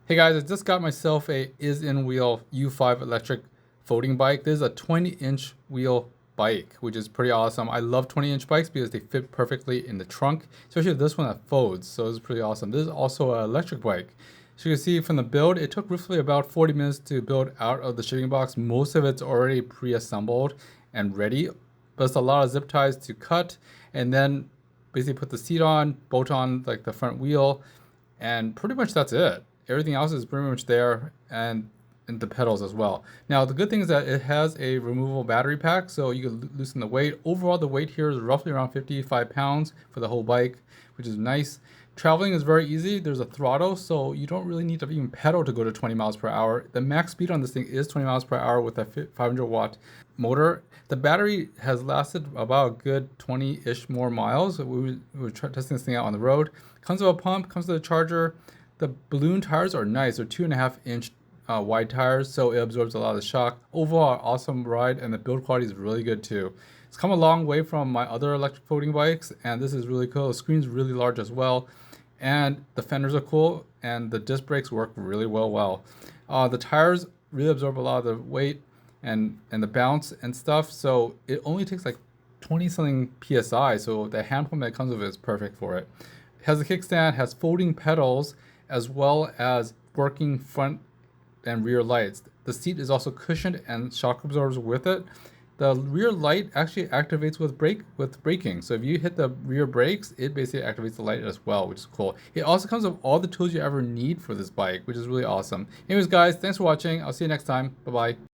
Hey guys, I just got myself a isinwheel U5 electric folding bike. This is a 20-inch wheel bike, which is pretty awesome. I love 20-inch bikes because they fit perfectly in the trunk, especially this one that folds, so it's pretty awesome. This is also an electric bike. So you can see from the build, it took roughly about 40 minutes to build out of the shipping box. Most of it's already pre-assembled and ready, but it's a lot of zip ties to cut and then basically put the seat on, bolt on like the front wheel, and pretty much that's it. Everything else is pretty much there, and the pedals as well. Now the good thing is that it has a removable battery pack, so you can loosen the weight. Overall, the weight here is roughly around 55 pounds for the whole bike, which is nice. Traveling is very easy. There's a throttle, so you don't really need to even pedal to go to 20 miles per hour. The max speed on this thing is 20 miles per hour with a 500-watt motor. The battery has lasted about a good 20-ish more miles. We were testing this thing out on the road. Comes with a pump, comes with a charger. The balloon tires are nice. They're 2.5-inch wide tires, so it absorbs a lot of the shock. Overall, awesome ride, and the build quality is really good too. It's come a long way from my other electric folding bikes, and this is really cool. The screen's really large as well, and the fenders are cool, and the disc brakes work really well. The tires really absorb a lot of the weight and the bounce and stuff, so it only takes like 20 something psi, so the hand pump that comes with it is perfect for it. It has a kickstand, has folding pedals, as well as working front and rear lights. The seat is also cushioned and shock absorbs with it. The rear light actually activates with braking. So if you hit the rear brakes, it basically activates the light as well, which is cool. It also comes with all the tools you ever need for this bike, which is really awesome. Anyways, guys, thanks for watching. I'll see you next time. Bye-bye.